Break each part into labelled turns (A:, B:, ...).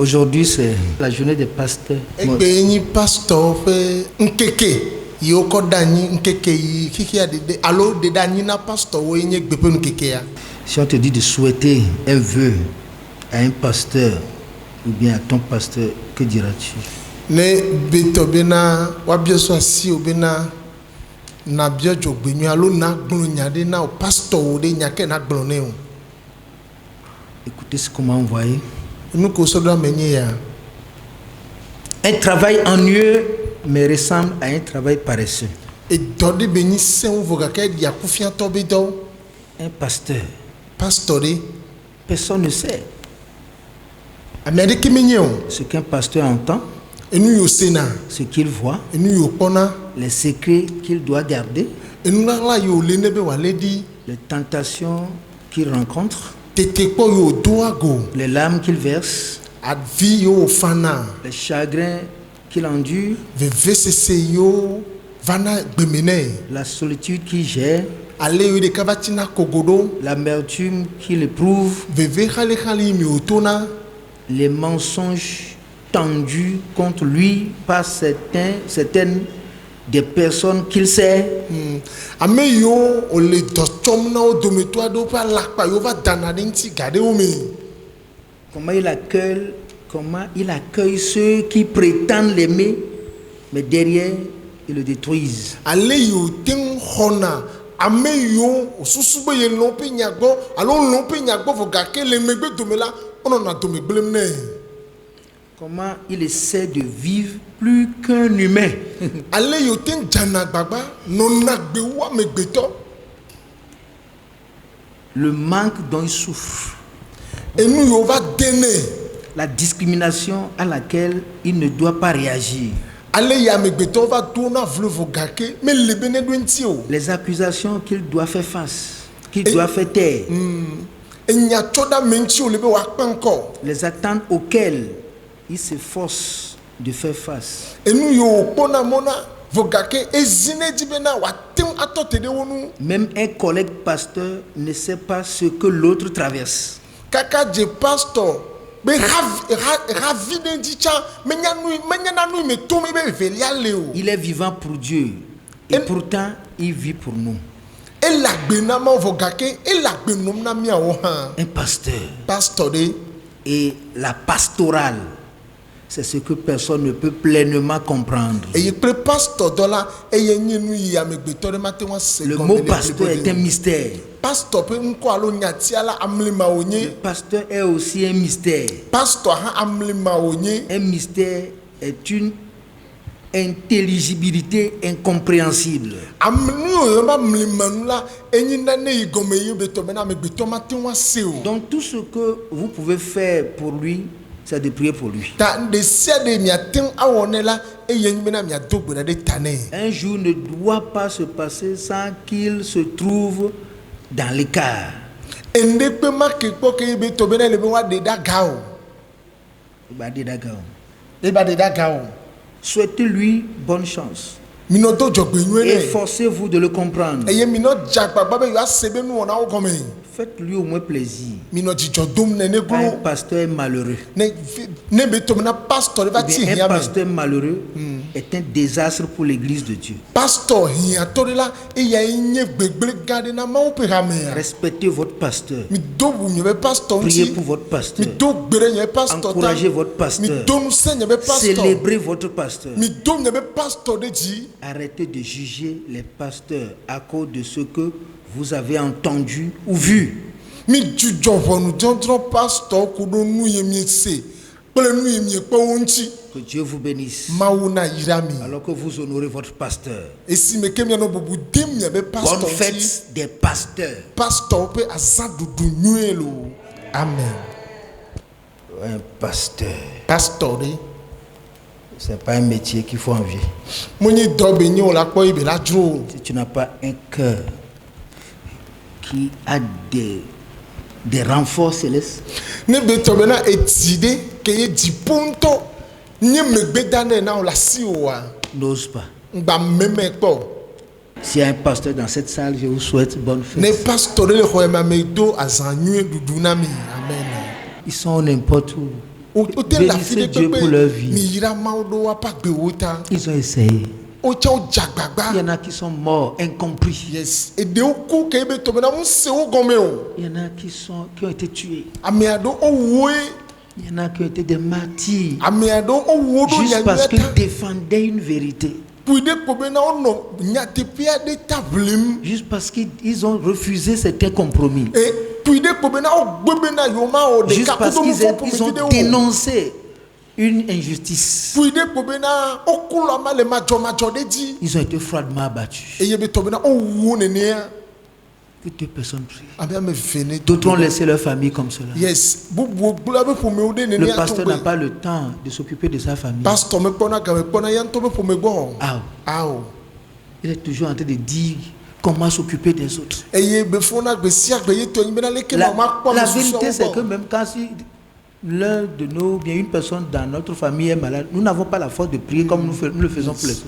A: Aujourd'hui, c'est la journée des pasteurs.
B: Egbe pasteur fait nkeke yoko dani nkeke yi kiki adede allo de dani na pasteur wo yenye gbe pe nkeke ya.
A: Si on te dit de souhaiter un vœu à un pasteur ou bien à ton pasteur, que diras-tu?
B: Ne beto bena wa bioso asi obena na biojo gbenyu allo na gbonu nyade na o pasteur wo de nyake na gbonu ne o.
A: Écoutez ce qu'on m'a envoyé.
B: Nous ko so do menye ya.
A: Un travail ennuyeux me ressemble à un travail paresseux.
B: Et dodi beni sen voga ke dia kufia to be do.
A: Un pasteur.
B: Pastoré.
A: Personne ne sait
B: Amérique mignon.
A: ce qu'un pasteur entend,
B: Et nous yo sena.
A: ce qu'il voit,
B: Et nous yo pona.
A: les secrets qu'il doit garder,
B: Et nous la yo lenebe wa ledi.
A: les tentations qu'il rencontre,
B: Tete ko yo doago.
A: les larmes qu'il verse,
B: Advi yo fana.
A: les chagrins qu'il endure,
B: VVCC yo vana gbemene.
A: la solitude qu'il gère,
B: Ale yo de kavatina kogodo.
A: l'amertume qu'il éprouve,
B: VV khale khali mi otona.
A: les mensonges tendus contre lui par certaines des personnes qu'il sait.
B: Ame yo o le dochom na o dometo do pa lakpa yo va dana denti gade o me.
A: Comment il accueille ceux qui prétendent l'aimer, mais derrière, ils le détruisent.
B: Ale yo ten hona. Ame yo o susube ye lompe nyagbo, alo lompe nyagbo vo gake le megbe domela, on na domegble mne.
A: Comment il essaie de vivre plus qu'un humain.
B: Ale yo ten jana gbagba, non na gbe wa megbeto.
A: Le manque dont il souffre,
B: Et nous yo va dene.
A: la discrimination à laquelle il ne doit pas réagir,
B: Ale ya megbeto va tourna vle vo gake, mais le bene do enti o.
A: les accusations qu'il doit faire face, qu'il doit faire taire,
B: E nya choda menti o lebe wa panko.
A: les attentes auxquelles il s'efforce de faire face.
B: Et nous yo pona mona vo gake ezine dibena wa tem atote de wonu.
A: Même un collègue pasteur ne sait pas ce que l'autre traverse.
B: Kaka je pastor be ravi den dicha menya na nu me to me be velia leo.
A: Il est vivant pour Dieu et pourtant il vit pour nous.
B: E la gbe na ma vo gake e la gbe nom na mi awo han.
A: Un pasteur
B: Pastor de
A: et la pastorale, c'est ce que personne ne peut pleinement comprendre.
B: e ye pre pastor dola e ye nyi nu ya me gbe to de mate wa se.
A: Le mot pasteur est un mystère.
B: Pastor pe nko alo nyati ala amlima
A: Le
B: onye.
A: pasteur est aussi un mystère.
B: Pastor ha amlima onye.
A: Un mystère est une intelligibilité incompréhensible.
B: Amnu yo ba amlima nu la enyi na ne igome yo be to be na me gbe to mate wa se o.
A: Donc tout ce que vous pouvez faire pour lui, c'est de prier pour lui.
B: Ta de sia de mi atem awone la e yen mi na mi adogbe de tane.
A: Un jour ne doit pas se passer sans qu'il se trouve dans l'écart.
B: Ende pe ma ke po ke be to be na le be wa de da gao. E ba de da gao.
A: Souhaitez-lui bonne chance.
B: Mi no to jogbe nyu ene.
A: Efforcez-vous de le comprendre.
B: E ye mi no jagba ba be yo asebe nu ona o gome.
A: Faites-lui au moins plaisir.
B: Mi no jijo dom ne ne
A: Un
B: glo.
A: pasteur est malheureux.
B: Ne be to na pastor ba ti
A: Un
B: hia me.
A: pasteur malheureux est un désastre pour l'église de Dieu.
B: Pastor hia to de la e ya nye gbegble gade na ma o pe ha me.
A: Respectez votre pasteur.
B: Mi do bu nye be pastor
A: Priez
B: nti.
A: pour votre pasteur.
B: Mi do gbere nye pastor.
A: Encouragez votre
B: Mi
A: pasteur.
B: do nu se nye be pastor.
A: Célébrez votre pasteur.
B: Mi do nye be pastor de ji.
A: Arrêtez de juger les pasteurs à cause de ce que vous avez entendu ou vu.
B: Mi jujo vonu jontro pastor kudo nu ye mi se. Pele nu ye mi pe wonchi.
A: Que Dieu vous bénisse.
B: Mauna yirami.
A: Alors que vous honorez votre pasteur.
B: Et si me kem ya no bobu dim ya be pastor.
A: Bonne fête des pasteurs.
B: Pastor pe azadu du nuelo. Amen.
A: Un pasteur,
B: Pastor de.
A: c'est pas un métier qu'il faut envier.
B: Moni dobe ni o la po ibe la dro.
A: Si tu n'as pas un cœur qui a des renforts célestes,
B: Ne be to be na etide ke ye di ponto. Nye megbe dane na o la si o wa.
A: n'ose pas.
B: Ngba meme po.
A: S'il y a un pasteur dans cette salle, je vous souhaite bonne
B: Ne
A: fête.
B: pastor le ko ma me do azanyu dudu na mi. Amen.
A: Ils sont n'importe où. Bénissez Dieu pour leur vie. Ils ont essayé. Il y en a qui sont morts, incompris.
B: Yes.
A: Il y en a qui ont été tués. Il y en a qui ont été des martyrs. Juste parce qu'ils défendaient une vérité. Juste parce qu'ils ont refusé certains compromis. Juste parce qu'ils ont dénoncé une injustice. Ils ont été froidement abattus. Que deux personnes prient. D'autres ont laissé leur famille comme cela.
B: Yes.
A: Le pasteur n'a pas le temps de s'occuper de sa famille. Il est toujours en train de dire comment s'occuper des autres. La vérité, c'est que même quand l'un de nous, bien une personne dans notre famille est malade, nous n'avons pas la force de prier comme nous le faisons pour les autres.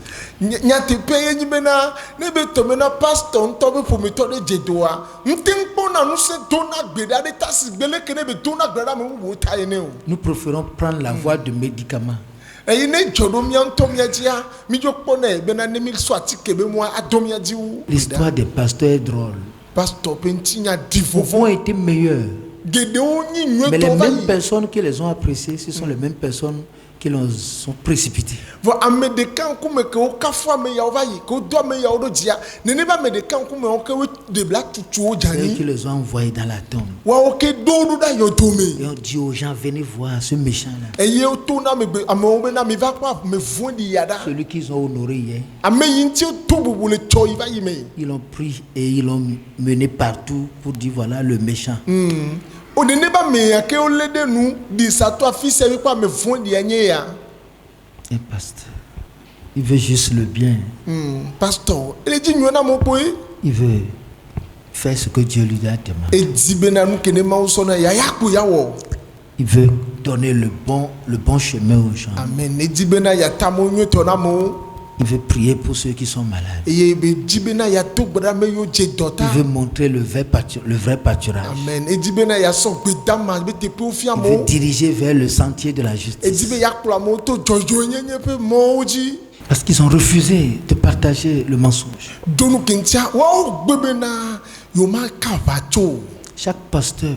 A: Nous préférons prendre la voie de médicaments. L'histoire des pasteurs est drôle. Beaucoup ont été meilleurs. Mais les mêmes personnes qui les ont appréciés, ce sont les mêmes personnes qui les ont précipités. Ceux qui les ont envoyés dans la tombe. Et on dit aux gens, venez voir ce méchant-là. Celui qu'ils ont honoré hier. Ils l'ont pris et ils l'ont mené partout pour dire voilà le méchant. Un pasteur, il veut juste le bien. Il veut faire ce que Dieu lui a demandé. Il veut donner le bon chemin aux gens.
B: Amen.
A: Il veut prier pour ceux qui sont malades. Il veut montrer le vrai pâturage.
B: Amen.
A: Il veut diriger vers le sentier de la justice. Parce qu'ils ont refusé de partager le mensonge. Chaque pasteur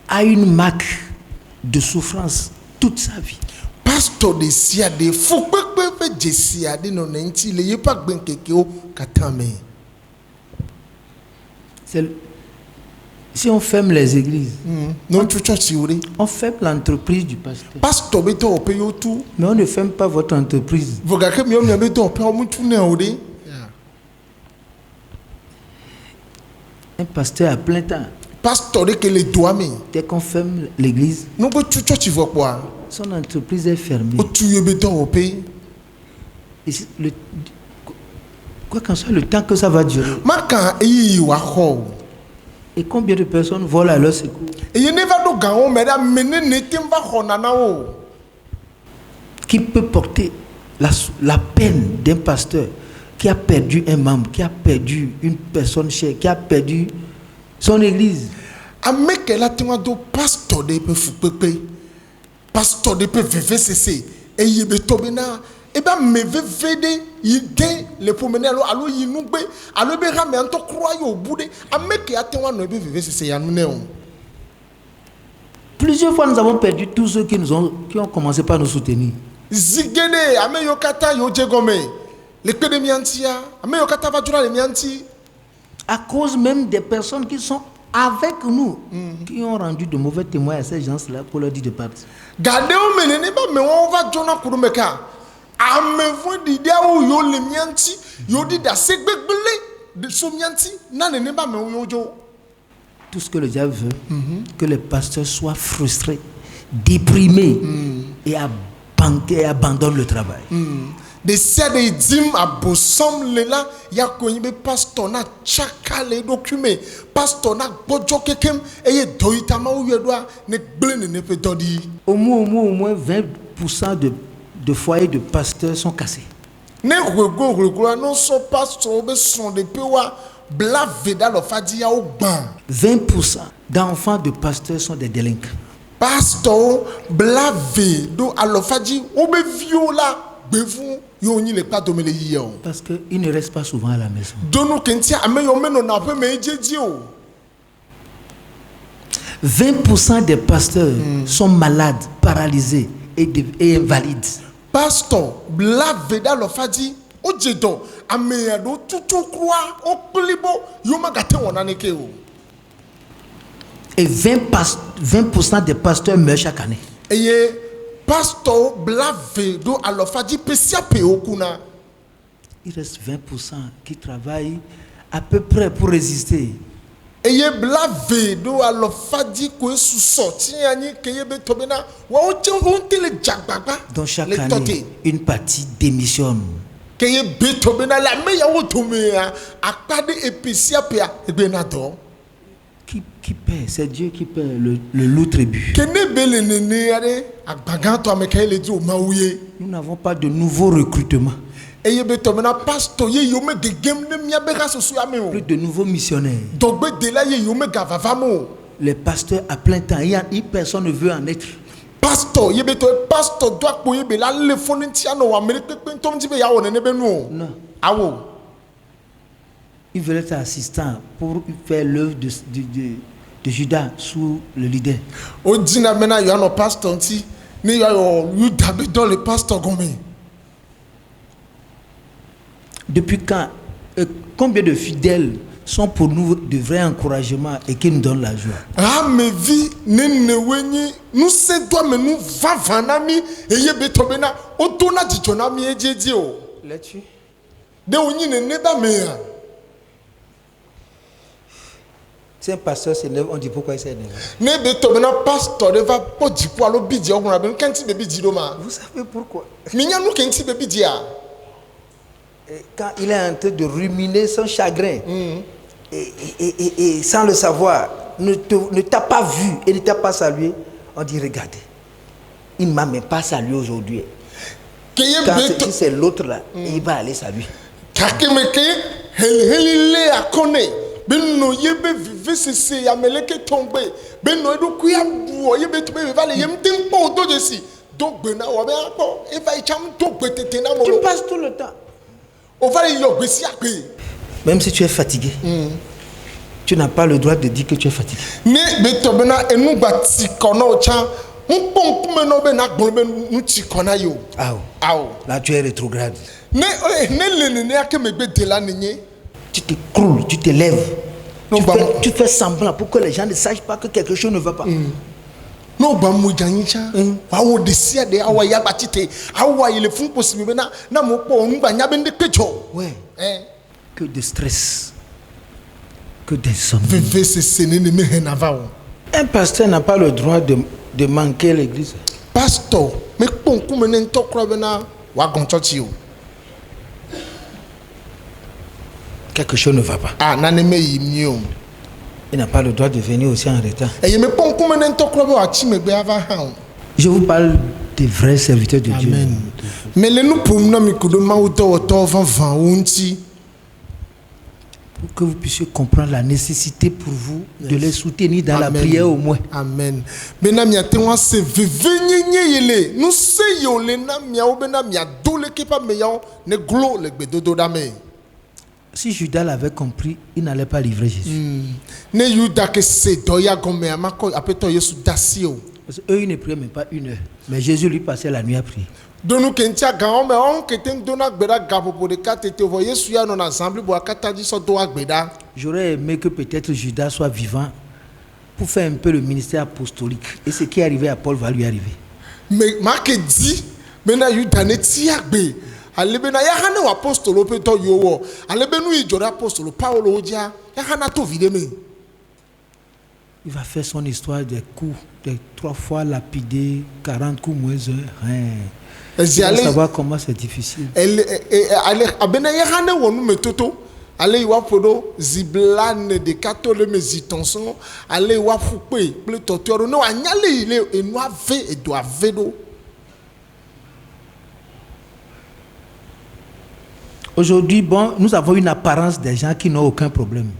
A: a une marque de souffrance toute sa vie.
B: Pasteur de siade fukpekpe jesiade no nenti le yepa gbenkekeo katame.
A: Si on ferme les églises,
B: on
A: ferme l'entreprise du pasteur.
B: Pasteur beto opeyo tout.
A: Mais on ne ferme pas votre entreprise. Un pasteur à plein temps.
B: Pasteur que les doigts.
A: Dès qu'on ferme l'église, son entreprise est fermée. Et quoi qu'en soit le temps que ça va durer. Et combien de personnes volent à leur secours? Qui peut porter la peine d'un pasteur qui a perdu un membre, qui a perdu une personne chère, qui a perdu son église?
B: Pasteur de PVVCC et yebetobena et ben me vede yide le promener allo yinugbe allo be rame anto croyo obude ameke atenwa no PVVCC ya nuneon.
A: Plusieurs fois nous avons perdu tous ceux qui ont commencé par nous soutenir.
B: Zigene ame yokata yojegome le pede miantia ame yokata va dura le mianti
A: à cause même des personnes qui sont avec nous, qui ont rendu de mauvais témoins à ces gens-là pour leur dire de partir.
B: Gardez au menene ba me on va jona kurumeka amevo di dia o yo le mianti yo di da segbegbele de so mianti na ne ba me yo jo.
A: Tout ce que le diable veut, que les pasteurs soient frustrés, déprimés et abandonnent le travail.
B: De sede dim abosom lela ya konyibe pastor na chakale document pastor na bojo kekem eye doita ma uyedwa ne gble ne pe dodi.
A: Au moins 20% de foyers de pasteurs sont cassés.
B: Ne rego non so pastor be son de pewa bla veda lo fadi ya o gban.
A: 20% d'enfants de pasteurs sont des délinquants.
B: pasteur blave do alofaji obe viola bevu yo nyi le pa domele yi o.
A: Parce qu'il ne reste pas souvent à la maison.
B: Donu kenti ameyo meno na pe me jeji o.
A: 20% des pasteurs sont malades, paralysés et invalides.
B: Pasteur blave da alofaji o jedo ameya do tutu kwa o plibo yo magate wona neke o.
A: Et 20% des pasteurs meurent chaque année.
B: Et pasteur blave do alofaji pesia pe okuna.
A: Il reste 20% qui travaillent à peu près pour résister.
B: Et blave do alofaji ko su sorti ani keye be tobena wa o che on tele jagbagba.
A: Donc chaque année, une partie démissionne.
B: Keye be tobena la me ya wo tomea akade epesia pe a ebe na do.
A: Qui paie? C'est Dieu qui paie le lourd tribut. Nous n'avons pas de nouveaux recrutements. Plus de nouveaux missionnaires. Les pasteurs à plein temps, personne ne veut en être.
B: Pasteur,
A: non. Il veut être assistant pour faire l'œuvre de Judas sous le leader. Depuis quand, combien de fidèles sont pour nous de vrais encouragements et qui nous donnent la joie? Là-dessus. Si un pasteur s'énerve, on dit pourquoi il s'énerve. Vous savez pourquoi? Quand il est en train de ruminer son chagrin et sans le savoir, ne t'a pas vu et ne t'a pas salué, on dit regardez, il ne m'a même pas salué aujourd'hui. Quand c'est l'autre là, il va aller saluer.
B: Benno yebe vive sese ya meleke tombe benno edu kuya duo yebe tube vale yem tempo do jesi donc bena wa be akpo e va cham to betete na mo.
A: Tu passes tout le temps.
B: On va y gbesi akpe.
A: Même si tu es fatigué, tu n'as pas le droit de dire que tu es fatigué.
B: Ne beto bena enu gbati kono cha mpom kumeno be na gbon be nu ti kona yo. Awo. Là
A: tu es rétrograde.
B: Ne ake megbe de la nenye.
A: Tu te croules, tu te lèves. Tu fais semblant pour que les gens ne sachent pas que quelque chose ne va pas.
B: Non, bah, moi, j'anicha. Awo desia de awa ya batite. Awa il est fou possible na mo po on ba nya bende pecho.
A: Ouais. Que de stress. Que d'insomnie.
B: Veve se sene ne me henava.
A: Un pasteur n'a pas le droit de manquer l'église.
B: Pasteur, mais pon kumene ntokro bena wa gonchochi o.
A: Quelque chose ne va pas. Il n'a pas le droit de venir aussi en retard. Je vous parle des vrais serviteurs de Dieu.
B: Mais
A: pour que vous puissiez comprendre la nécessité pour vous de les soutenir dans la prière au moins.
B: Amen.
A: Si Judas l'avait compris, il n'allait pas livrer Jésus. Parce qu'eux, ils ne priaient même pas 1 heure. Mais Jésus lui passait la nuit à prier. J'aurais aimé que peut-être Judas soit vivant pour faire un peu le ministère apostolique. Et ce qui est arrivé à Paul va lui arriver.
B: Alebena ya hane wa apostolo peto yowo alebenu ijore apostolo Paulo oja ya hana to videme.
A: Il va faire son histoire des coups, des 3 fois lapidé, 40 coups moins 1. Il va savoir comment c'est difficile.
B: Abena ya hane wonu metoto ale wa podo ziblane de katole mezitonson ale wa fupe ple totoro no anyale ile enu ave edo avedo.
A: Aujourd'hui, bon, nous avons une apparence des gens qui n'ont aucun problème.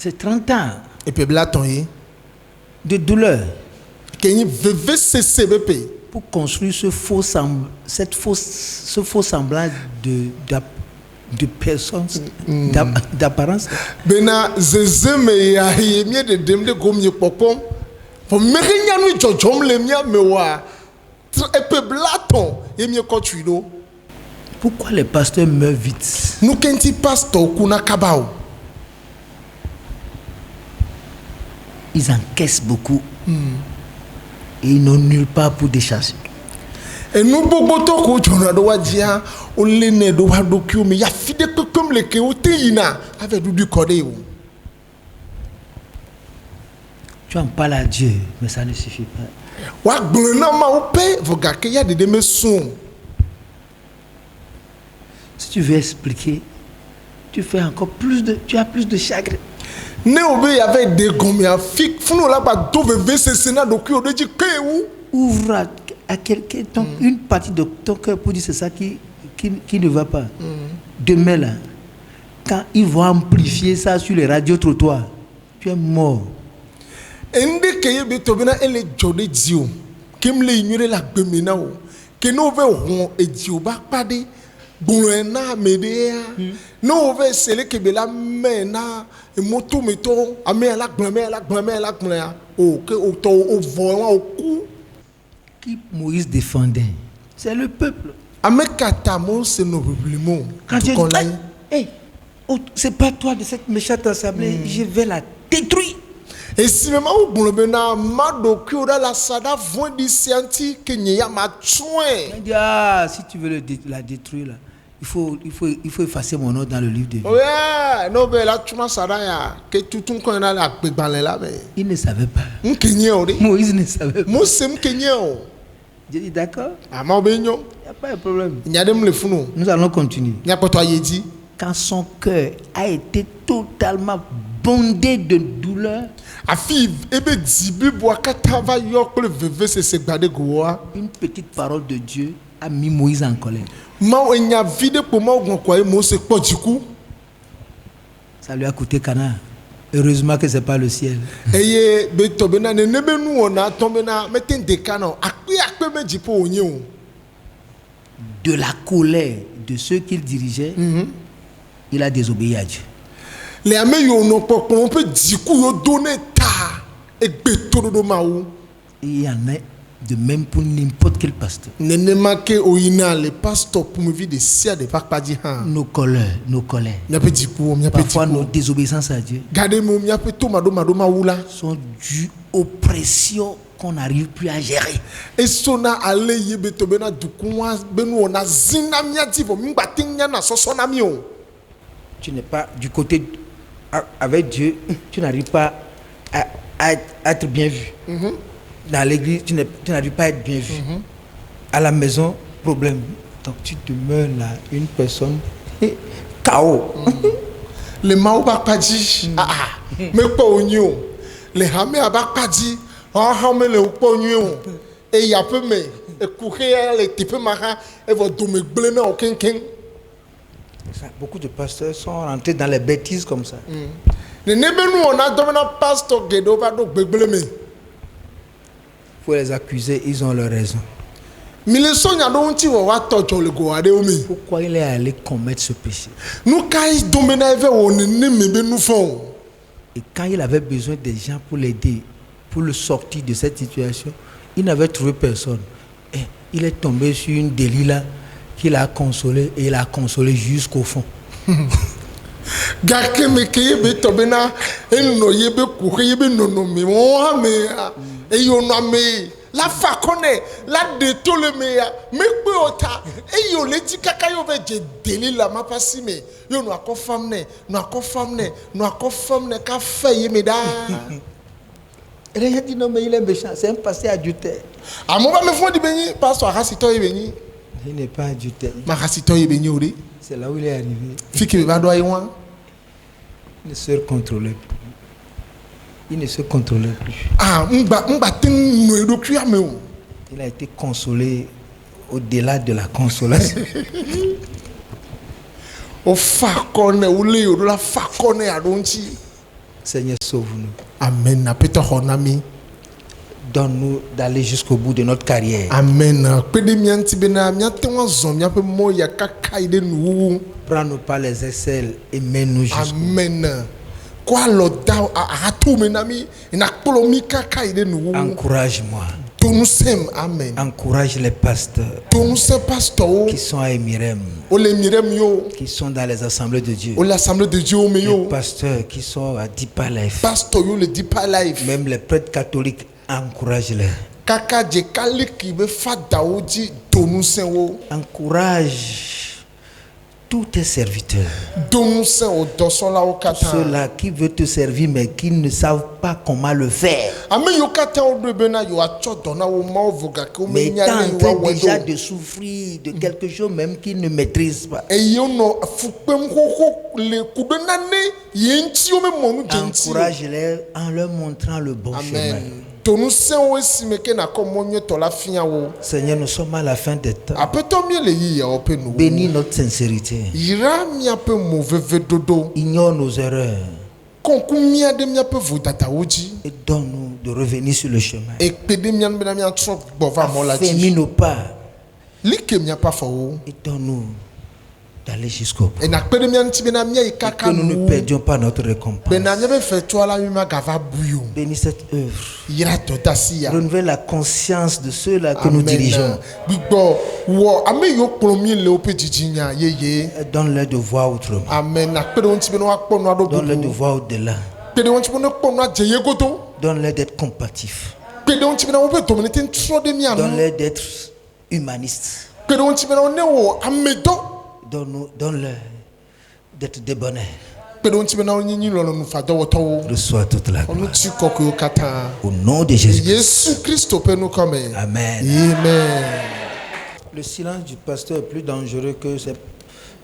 A: C'est 30 ans
B: Et puis là,
A: de douleur
B: Kenyi VVCC BP.
A: pour construire ce faux semblant de personnes, d'apparence.
B: Bena zezeme ya yemie de demde gomye popom. Pour merinya nu jojom le mia mewa. Epe blaton yemie kotuido.
A: Pourquoi les pasteurs meurent vite?
B: Nou kenti pastor kuna kabao.
A: Ils encaissent beaucoup. Et ils n'ont nulle part pour décharger.
B: Et nous boboto ko jona do wajia o lene do wado kiumi ya fide comme le ke o teina avec du cordé.
A: Tu en parles à Dieu, mais ça ne suffit pas.
B: Wa glona ma o pe voga ke ya de meson.
A: Si tu veux expliquer, tu as plus de chagrin.
B: Ne obe avec des gomme ya fik funo la ba do VVCC na do ki o de ji ke ou.
A: Ouvre à quelqu'un une partie de ton cœur pour dire c'est ça qui ne va pas. Demain là, quand ils vont amplifier ça sur les radios trottoirs, tu es mort.
B: Ende keye be tobina ele jode dio kem le ignore la gbemina o ke no ve hon edio ba pade gbona medea no ve sele ke be la mena e moto meto ame la gbona o ke o to o vo o ku
A: Qui Moïse défendait, c'est le peuple.
B: ame katamo se no biblimo
A: Quand Dieu dit, hey, c'est pas toi de cette méchante assemblée, je vais la détruire.
B: et si même o gbona mado ki o da la sada voin di scienti ke nya ma tsoin.
A: Il dit, si tu veux la détruire là, il faut effacer mon nom dans le livre de vie.
B: Ouais, no be la tuma sada ya ke tutun ko na la gbegbanle la be.
A: Il ne savait pas.
B: Mkenye o de.
A: Moïse ne savait pas.
B: Mose mkenye o.
A: J'ai dit d'accord,
B: Ama obenyo.
A: il n'y a pas de problème.
B: Nyadem le funu.
A: Nous allons continuer.
B: Nya poto ayedi.
A: Quand son cœur a été totalement bondé de douleur,
B: Afi ebe dibi bo kata va yo ko le VVCC gbade goa.
A: une petite parole de Dieu a mis Moïse en colère.
B: Ma o nya vide po ma ogun kwa e Mose pojiku.
A: Ça lui a coûté Canaan. Heureusement que ce n'est pas le ciel.
B: Eye be tobena ne nebe nu ona tombena meten de kana akpe meji po onye o.
A: De la colère de ceux qu'il dirigeait, il a désobéi à Dieu.
B: Le ame yo no popo on peut diku yo donner ta e gbe todo ma o.
A: Et il y en a de même pour n'importe quel pasteur.
B: Nene make oyina le pasteur pour me vie de sia de pas di han.
A: Nos colères.
B: Mia pe diku, mia pe
A: Parfois, nos
B: diku.
A: désobéissances à Dieu
B: Gade mo mia pe to mado ma wula.
A: sont dues aux pressions qu'on n'arrive plus à gérer.
B: Et sona ale yebe to bena dukunwa benu ona zina mia divo mingba tinya na soso na mi o.
A: Tu n'es pas du côté avec Dieu, tu n'arrives pas à être bien vu. Dans l'église, tu n'arrives pas à être bien vu. À la maison, problème. Donc tu demeures là, une personne KO.
B: Le mao bakpaji. Me pa onyo. Le hame abakpaji. Hame le po onyo. E ya pe me e courir le type mara e va do me blena o kenken.
A: Beaucoup de pasteurs sont rentrés dans les bêtises comme ça.
B: Ne nebenu ona domina pastor gedo va do gbegbele.
A: Il faut les accuser, ils ont leur raison.
B: Mile sonya do nti wo wa tojo le go ade omi.
A: Pourquoi il est allé commettre ce péché?
B: Nou kai domina eve o ne me be nu fon.
A: Et quand il avait besoin des gens pour l'aider, pour le sortir de cette situation, il n'avait trouvé personne. Et il est tombé sur une Delilah qu'il a consolé et il a consolé jusqu'au fond.
B: Gake me keye be tobena eno yebe ku yebe nono me mo ha me e yo no me la fa kone la de to le me ya me pe ota e yo le ti kaka yo ve je Delilah ma pasi me yo no akofam ne ka fa ye me da.
A: Et il a dit non mais il est méchant, c'est un passé adultère.
B: Amo ba me fo di beni pastor hasito ye beni.
A: Il n'est pas adultère.
B: Ma hasito ye beni ori.
A: C'est là où il est arrivé.
B: Fiki be ba do ayi wan.
A: Il ne se contrôlait plus. Il ne se contrôlait plus.
B: Mba tin no edo kuya me o.
A: Il a été consolé au-delà de la consolation.
B: O fa kone o le o la fa kone adonchi.
A: Seigneur, sauve-nous.
B: Amen. Apete honami.
A: Donne-nous d'aller jusqu'au bout de notre carrière.
B: Amen. Pede mianti bena miante wanzom miape moya kakaide nu.
A: Prends-nous par les aisselles et mène-nous jusqu'au bout.
B: Amen. Kwa loda ahatu menami ina kolomi kakaide nu.
A: Encourage-moi.
B: Tonusem. Amen.
A: Encourage les pasteurs
B: Tonuse pastor.
A: qui sont à Emirem,
B: Ole mirem yo.
A: qui sont dans les assemblées de Dieu.
B: Ole assemblée de Dieu
A: Les
B: meyo.
A: pasteurs qui sont à Deeper Life.
B: Pastor yo le Deeper Life.
A: Même les prêtres catholiques, encourage-les.
B: Kaka je kaliki be fada oji tonuse wo.
A: Encourage tous tes serviteurs.
B: Tonuse o dosola o kata.
A: Ceux-là qui veulent te servir mais qui ne savent pas comment le faire.
B: Ame yo kata o do bena yo acho dona wo ma ovuga ko
A: Mais
B: me nya
A: étant en
B: le
A: train
B: wa
A: déjà
B: wedo.
A: de souffrir de quelque chose même qu'ils ne maîtrisent pas.
B: E yo no fukpem koko le kudona ne yenti o me monu jenti.
A: Encourage-les en leur montrant le bon chemin.
B: Amen. Tonuse o simeke na ko monye to la fian wo.
A: Seigneur, nous sommes à la fin des temps.
B: Apeto mi le yi ya ope nu.
A: Bénis notre sincérité.
B: Ira mi ape mauvais dodo.
A: Ignore nos erreurs
B: Konku mi ade mi ape vodata oji.
A: et donne-nous de revenir sur le chemin.
B: E pede mi an bena mi an trop bova mola
A: Ferme
B: ji.
A: nos pas
B: Like mi apa fa wo.
A: et donne-nous d'aller jusqu'au bout.
B: E na pede mi an ti bena mi
A: Que
B: kaka
A: nous ne
B: nu.
A: perdions pas notre récompense.
B: Bena mi be fe to ala mi ma gava buyo.
A: Bénis cette œuvre.
B: Ira to tasiya.
A: Renouvelle la conscience de ceux-là que nous dirigeons.
B: Gbigbo wo ame yo kpolo mi le ope jijinya yeye.
A: Et donne-leur de voir autrement.
B: Amen. Na pede won ti bena wa kpo no ado
A: Donne-leur de
B: bubu.
A: voir au-delà.
B: Pede won ti bena kpo no ajeye goto.
A: Donne-leur d'être compatifs.
B: Pede won ti bena wo be dominate tro de mi anu.
A: Donne-leur d'être humanistes.
B: Pede won ti bena wo ne wo amedo.
A: Donne-leur d'être débonnaires.
B: Pede won ti bena wo nyinyi lo no fa do woto wo.
A: Reçois toute la
B: Onu
A: gloire.
B: ti kokko kata.
A: Au nom de Jésus.
B: Yesu Christo pe nous comme.
A: Amen.
B: Amen.
A: Le silence du pasteur est plus dangereux que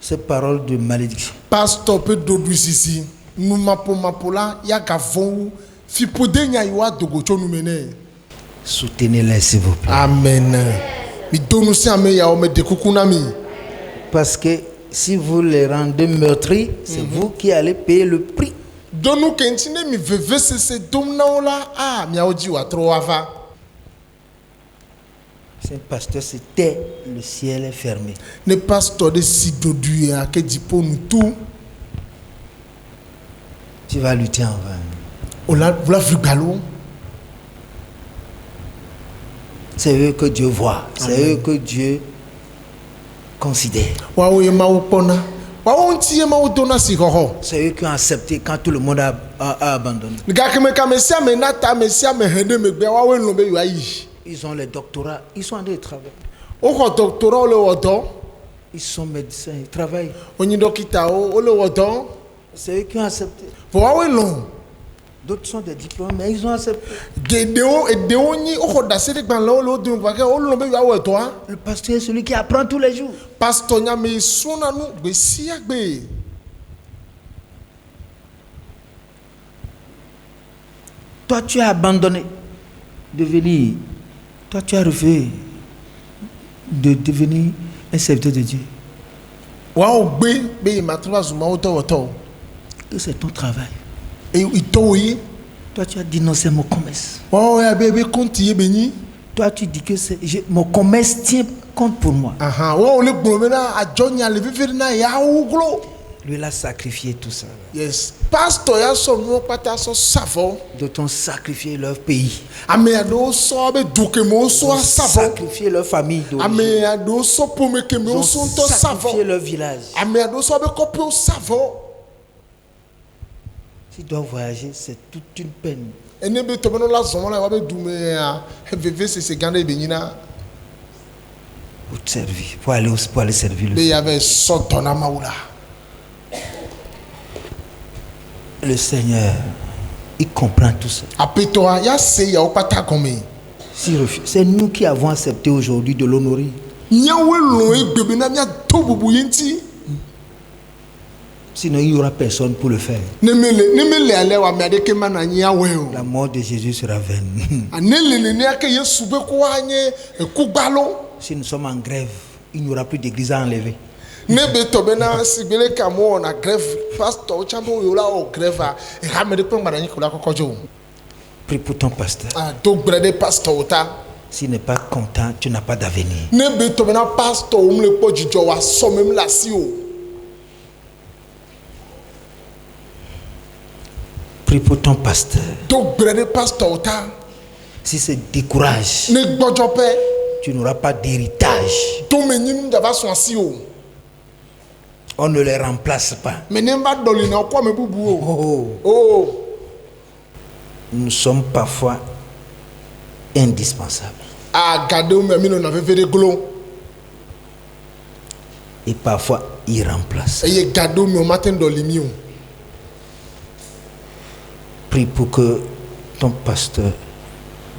A: ces paroles de malédiction.
B: Pastor pe dodu sisi. Nu mapola ya gavon fi pode nya iwa dogocho nu mene.
A: Soutenez-les, s'il vous plaît.
B: Amen. Mi donu si ame ya o me dekukuna mi.
A: Parce que si vous les rendez meurtris, c'est vous qui allez payer le prix.
B: Donu kentine mi veve sese dom na ola ah mi aoji wa tro ava.
A: C'est un pasteur, se tait, le ciel est fermé.
B: Ne pastor de si dodu ya ke dipo nu tout.
A: Tu vas lutter en vain.
B: Ola vla vrugalo.
A: C'est eux que Dieu voit. C'est eux que Dieu considère.
B: Wa o ye ma o pona. Wa o nti ye ma o dona si hoho.
A: C'est eux qui ont accepté quand tout le monde a abandonné.
B: Nga keme ka mesia me nata mesia me hende me gbe wa we no be yo ayi.
A: Ils ont les doctorats, ils sont en train de travailler.
B: O ko doctorat le wodo.
A: Ils sont médecins, ils travaillent.
B: Onyi dokita o le wodo.
A: C'est eux qui ont accepté.
B: Wa we long.
A: D'autres sont des diplômes, mais ils ont accepté.
B: Gedeo e deo ni o ko dase de gban lo dun ba ke o lo be yo awo to a.
A: Le pasteur est celui qui apprend tous les jours.
B: Pastor nya me suna nu gbe si agbe.
A: Toi, tu as abandonné de venir. Toi, tu as refusé de devenir un serviteur de Dieu.
B: Wa o gbe be ma tro azuma o to woto.
A: Que c'est ton travail.
B: E ito yi.
A: Toi, tu as dit non, c'est mon commerce.
B: Wa o ya be konti ye benyi.
A: Toi, tu dis que mon commerce tient compte pour moi.
B: Aha, wa o le gbo me na ajonya le vivir na ya uglo.
A: Lui, il a sacrifié tout ça.
B: Yes. Pastor ya so no pata so savo.
A: D'autres ont sacrifié leur pays.
B: Ame ado so be duke mo so
A: Ils ont
B: savo.
A: sacrifié leur famille.
B: Ame ado so pome ke
A: Ils
B: me
A: ont
B: so to savo.
A: sacrifié leur village.
B: Ame ado so be kopi o savo.
A: S'ils doivent voyager, c'est toute une peine.
B: Ene be to be no la zomo la wa be dume ya. Veve se ganda be nyina.
A: Pour te servir, pour aller servir
B: Be ya be so dona maula.
A: le Seigneur. Il comprend tout ça.
B: Apetoa ya se ya o pata kome.
A: C'est nous qui avons accepté aujourd'hui de l'honorer.
B: Nyawe lo egbe be na mia to bubu yenti.
A: Sinon, il n'y aura personne pour le faire.
B: Ne me ale wa me ade ke mana nyawe o.
A: La mort de Jésus sera vaine.
B: Anele ne ake Yesu be ko anye e ku gbalo.
A: Si nous sommes en grève, il n'y aura plus d'église à enlever.
B: Nebe tobena sibele kamo na grève pasteur chambo yola o grève e hamede pe ngana nyikola kokojo.
A: Prie pour ton pasteur.
B: Ah donc brede pasteur ota.
A: S'il n'est pas content, tu n'as pas d'avenir.
B: Nebe tobena pasteur umle po jijo wa so mem la si o.
A: Prie pour ton pasteur.
B: Donc brede pasteur ota.
A: Si se décourage,
B: Ne gbojo pe.
A: tu n'auras pas d'héritage.
B: To menyim dava so asi o.
A: On ne les remplace pas.
B: Mais nemba dolina kwa me bubu o.
A: Oh,
B: Oh.
A: nous sommes parfois indispensables.
B: Ah gade o me mi no na fe de glo.
A: Et parfois irremplaçables.
B: Eye gade o me o matin dolimi o.
A: Prie pour que ton pasteur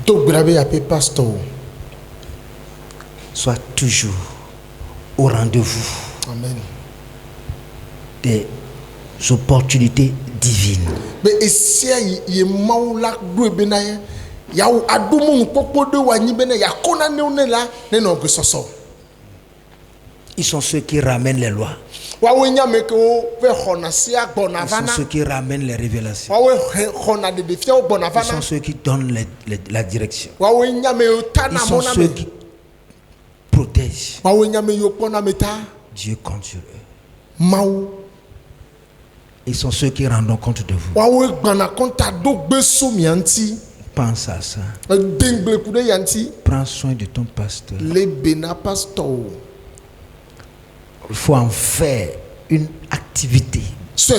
B: Donc brede ya pe pasteur.
A: soit toujours au rendez-vous
B: Amen.
A: des opportunités divines.
B: Mais esia ye maula do ebena ya adumu popo de wanyi bena ya kona ne onela ne no gsoso.
A: Ils sont ceux qui ramènent les lois.
B: Wa wenya meke o ve khona sia gbona
A: Ils sont
B: vana.
A: ceux qui ramènent les révélations.
B: Wa we khona de defia o gbona
A: Ils
B: vana.
A: sont ceux qui donnent la direction.
B: Wa wenya me o
A: Ils
B: tana
A: sont
B: mona
A: ceux
B: me.
A: qui protègent.
B: Wa wenya me yo pona meta
A: Dieu compte sur eux.
B: mau.
A: Ils sont ceux qui rendront compte de vous.
B: Wa we gbana konta do gbe so mi anti.
A: Pense à ça.
B: Dengle kude yanti
A: Prends soin de ton pasteur.
B: le bena pastor.
A: Il faut en faire une activité.
B: So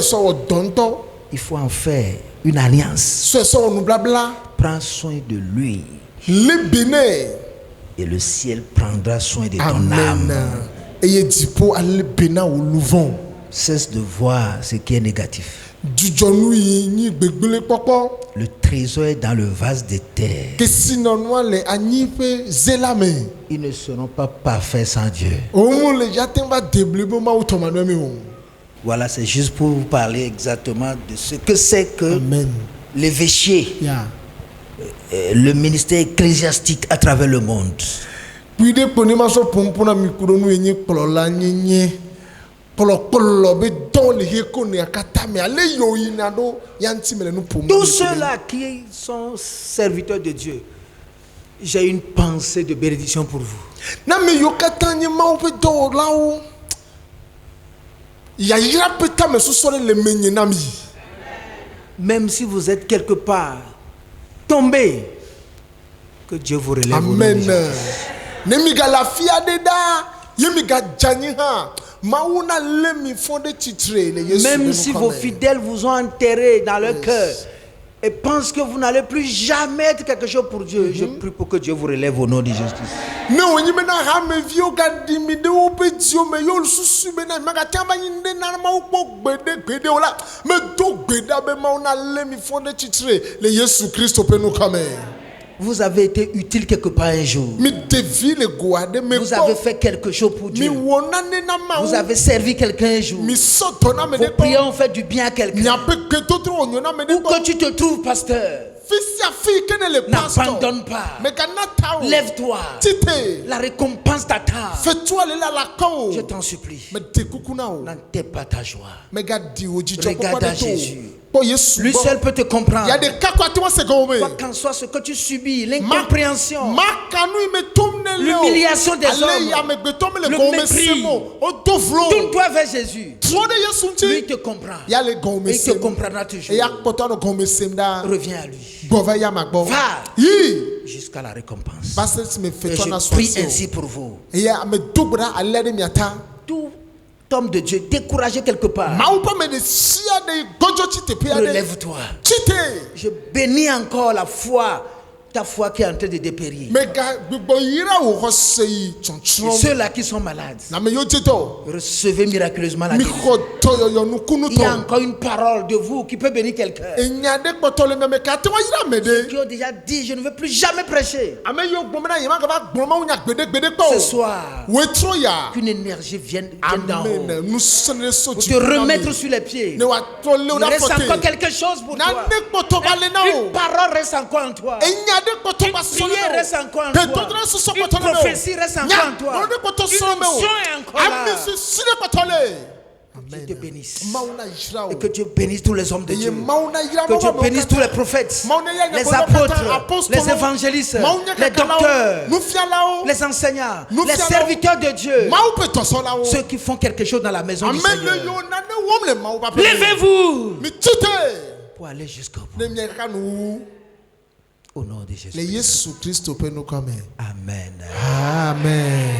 B: donto,
A: Il faut en faire une alliance.
B: so no blabla.
A: Prends soin de lui.
B: Le bene.
A: Et le ciel prendra soin de ton
B: Amen.
A: âme.
B: Eye dipo ale bena o louvon.
A: Cesse de voir ce qui est négatif.
B: Jujonu yi ni gbegbele popo.
A: Le trésor est dans le vase des terres.
B: Que sinonwa le anyi pe zelame.
A: Ils ne seront pas parfaits sans Dieu.
B: Omo le jatemba deblebo ma utomano mi o.
A: Voilà, c'est juste pour vous parler exactement de ce que c'est que
B: Amen.
A: l'évêché,
B: Ya.
A: le ministère ecclésiastique à travers le monde.
B: Puis de ponima so pompona mikuro nu enyi polola nyenye. Polo be don le heko ne akata me ale yo inado yanti mele nu pomo.
A: Tous ceux-là qui sont serviteurs de Dieu, j'ai une pensée de bénédiction pour vous.
B: Na me yo kata nye ma o be do lawo. Ya yira peta me so sore le menye na mi.
A: Même si vous êtes quelque part tombé, que Dieu vous relève. Au nom de
B: Amen.
A: Jésus.
B: Ne mi ga la fia de da, ye mi ga jani ha. Mauna le mi fonde titre le Yesu.
A: Même si vos fidèles vous ont enterré dans leur cœur et pensent que vous n'allez plus jamais être quelque chose pour Dieu, je prie pour que Dieu vous relève au nom de Jésus.
B: Ne onyi me na ha me vio ga di mi de o pe dio me yo susu be na ma ga tamba nyinde na ma ukpo gbede ola me do gbeda be mauna le mi fonde titre le Yesu Christ pe nu kame.
A: Vous avez été utile quelque part un jour.
B: Mi devi le goade me
A: Vous avez fait quelque chose pour
B: mi
A: Dieu.
B: wona ne na ma.
A: Vous avez servi quelqu'un un jour.
B: mi soto na me de
A: Vos prières ont fait du bien à
B: mi
A: quelqu'un.
B: ape ke to tro onyo na me de
A: Où que tu te trouves, pasteur,
B: fisia fi kene le pastor.
A: n'abandonne pas.
B: Me kana tao.
A: Lève-toi.
B: Tite.
A: La récompense t'attend.
B: Fais-toi le la kao.
A: Je t'en supplie.
B: Me te kukuna o.
A: N'enterre pas ta joie.
B: Me ga di oji jo
A: Regarde à Jésus.
B: Po Yesu.
A: Lui seul peut te comprendre.
B: Il y a des cas quoi toi c'est comme
A: Quoi qu'en soit ce que tu subis, l'incompréhension, l'humiliation des hommes, le mépris, tourne-toi vers Jésus. Lui te comprend. Et il te comprendra toujours. Reviens à lui. Va jusqu'à la récompense. Et je prie ainsi pour vous. Tout homme de Dieu découragé quelque part, relève-toi. Je bénis encore la foi, ta foi qui est en train de dépérir. Et ceux-là qui sont malades, recevez miraculeusement la guérison. Il y a encore une parole de vous qui peut bénir quelqu'un. Qui ont déjà dit, je ne veux plus jamais prêcher. Ce soir, qu'une énergie vienne d'en haut pour te remettre sur les pieds. Il reste encore quelque chose pour toi. Une parole reste encore en toi. Une prière reste encore en toi. Une prophétie reste encore en toi. Une onction est encore là. Que Dieu te bénisse. Et que Dieu bénisse tous les hommes de Dieu. Que Dieu bénisse tous les prophètes, les apôtres, les évangélistes, les docteurs, les enseignants, les serviteurs de Dieu, ceux qui font quelque chose dans la maison du Seigneur. Levez-vous pour aller jusqu'au bout. Au nom de Jésus.
B: Amen.
A: Amen.